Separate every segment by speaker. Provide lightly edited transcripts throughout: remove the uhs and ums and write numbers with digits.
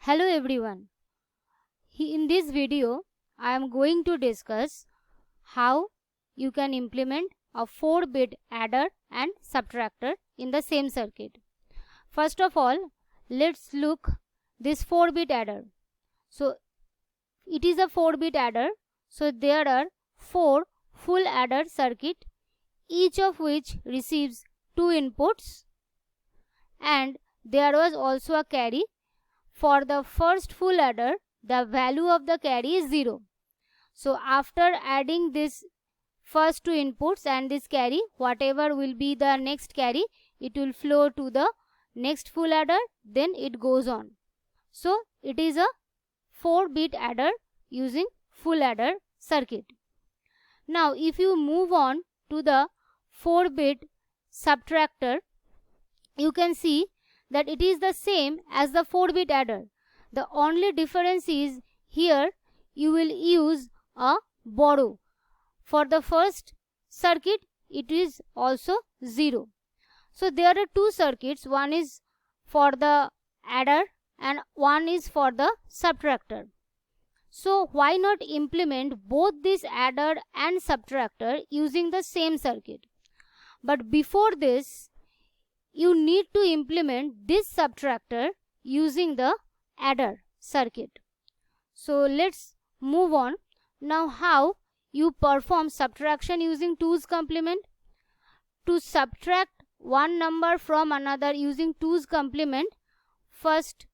Speaker 1: Hello everyone. In this video, I am going to discuss how you can implement a 4-bit adder and subtractor in the same circuit. First of all, let's look this 4-bit adder. So it is a 4-bit adder. So there are 4 full adder circuit, each of which receives 2 inputs, and there was also a carry. For the first full adder, the value of the carry is 0. So after adding this first 2 inputs and this carry, whatever will be the next carry, it will flow to the next full adder, then it goes on. So it is a 4-bit adder using full adder circuit. Now if you move on to the 4-bit subtractor, you can see that it is the same as the 4-bit adder. The only difference is here you will use a borrow. For the first circuit, it is also 0. So there are 2 circuits, one is for the adder and one is for the subtractor. So why not implement both this adder and subtractor using the same circuit? But before this, you need to implement this subtractor using the adder circuit. So let's move on. Now how you perform subtraction using 2's complement? To subtract one number from another using 2's complement, first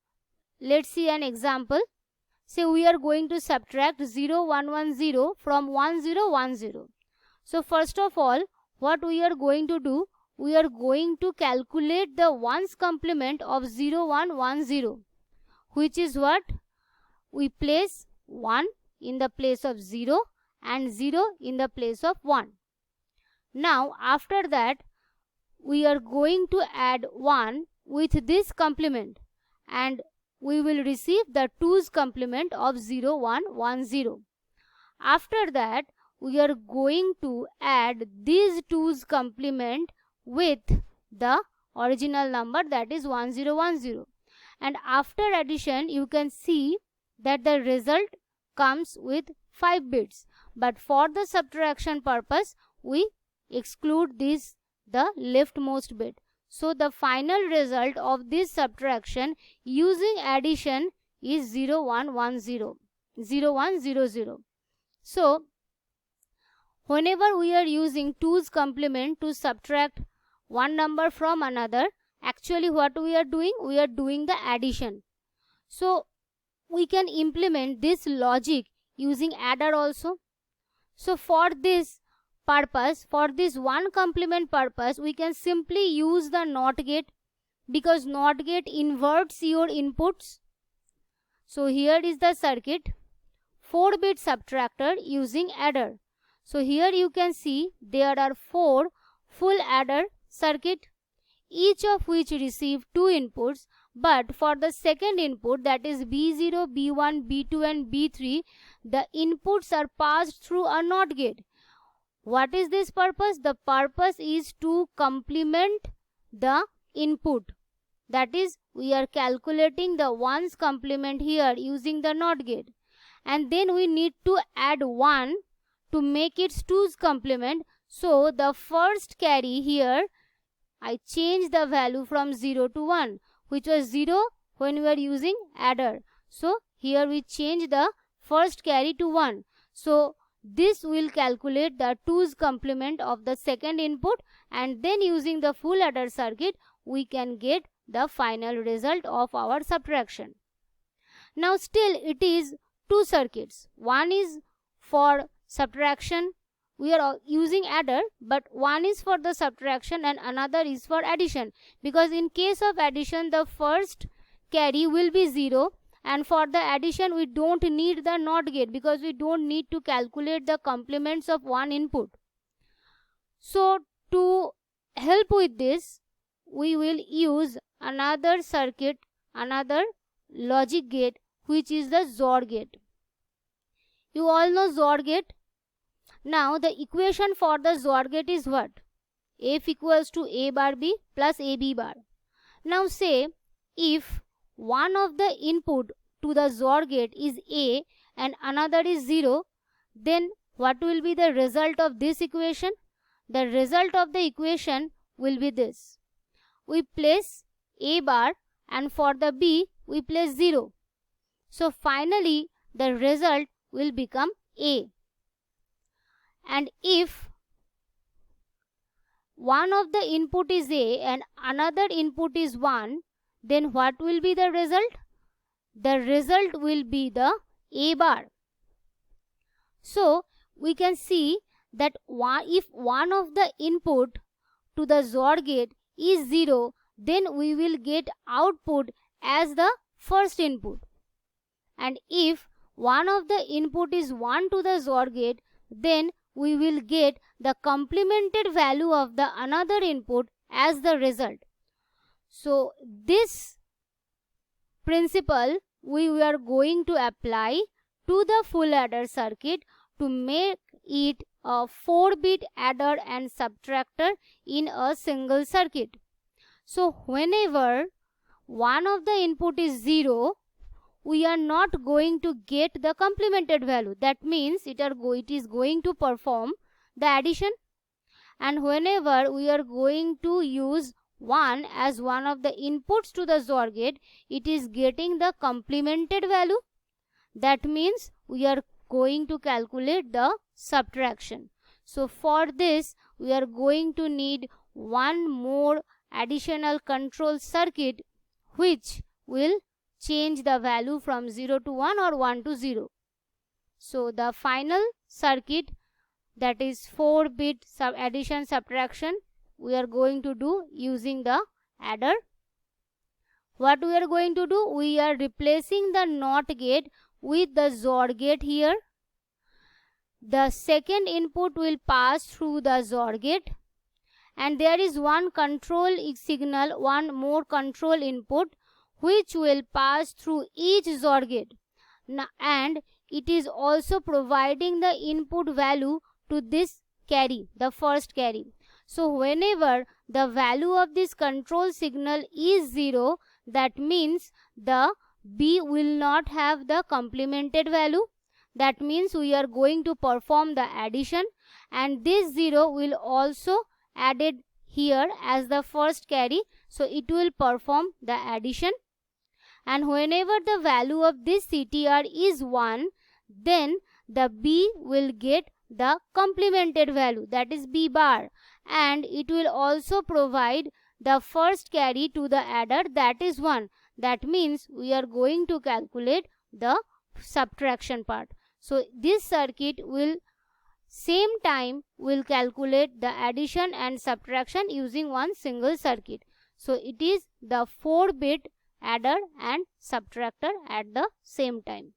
Speaker 1: let's see an example. Say we are going to subtract 0110 from 1010. So first of all, what we are going to do, we are going to calculate the ones complement of 0110, which is what? We place 1 in the place of 0 and 0 in the place of 1. Now after that, we are going to add 1 with this complement and we will receive the 2's complement of 0110. After that, we are going to add these 2's complement with the original number, that is 1010, and after addition you can see that the result comes with 5 bits, but for the subtraction purpose we exclude this, the leftmost bit. So the final result of this subtraction using addition is 0110, 0100. So whenever we are using 2's complement to subtract one number from another, actually what we are doing? We are doing the addition. So we can implement this logic using adder also. So for this purpose, for this one complement purpose, we can simply use the NOT gate, because NOT gate inverts your inputs. So here is the circuit, 4-bit subtractor using adder. So here you can see there are 4 full adder circuit, each of which receive 2 inputs, but for the second input, that is B0, B1, B2 and B3, the inputs are passed through a NOT gate. What is this purpose? The purpose is to complement the input. That is, we are calculating the ones complement here using the NOT gate, and then we need to add 1 to make its 2's complement. So the first carry here, I change the value from 0 to 1, which was 0 when we are using adder. So here we change the first carry to 1. So this will calculate the 2's complement of the second input, and then using the full adder circuit we can get the final result of our subtraction. Now still it is 2 circuits. One is for subtraction, we are using adder, but one is for the subtraction and another is for addition, because in case of addition the first carry will be 0, and for the addition we don't need the NOT gate because we don't need to calculate the complements of one input. So to help with this, we will use another circuit, another logic gate, which is the XOR gate. You all know XOR gate. Now the equation for the XOR gate is what? F equals to A bar B plus AB bar. Now say if one of the input to the XOR gate is A and another is 0, then what will be the result of this equation? The result of the equation will be this. We place A bar and for the B we place 0. So finally the result will become A. And if one of the input is A and another input is 1, then what will be the result? The result will be the A bar. So we can see that if one of the input to the XOR gate is 0, then we will get output as the first input. And if one of the input is 1 to the XOR gate, then we will get the complemented value of the another input as the result. So this principle we are going to apply to the full adder circuit to make it a 4-bit adder and subtractor in a single circuit. So whenever one of the input is 0, we are not going to get the complemented value. That means it is going to perform the addition. And whenever we are going to use 1 as one of the inputs to the XOR gate, it is getting the complemented value. That means we are going to calculate the subtraction. So for this we are going to need one more additional control circuit which will change the value from 0 to 1 or 1 to 0. So the final circuit, that is 4-bit addition subtraction, we are going to do using the adder. What we are going to do? We are replacing the NOT gate with the XOR gate here. The second input will pass through the XOR gate, and there is one control signal, one more control input which will pass through each XOR gate, and it is also providing the input value to this carry, the first carry. So whenever the value of this control signal is 0, that means the B will not have the complemented value. That means we are going to perform the addition, and this 0 will also added here as the first carry, so it will perform the addition. And whenever the value of this CTR is 1, then the B will get the complemented value, that is B bar, and it will also provide the first carry to the adder, that is 1. That means we are going to calculate the subtraction part. So this circuit will same time will calculate the addition and subtraction using one single circuit. So it is the 4-bit adder and subtractor at the same time.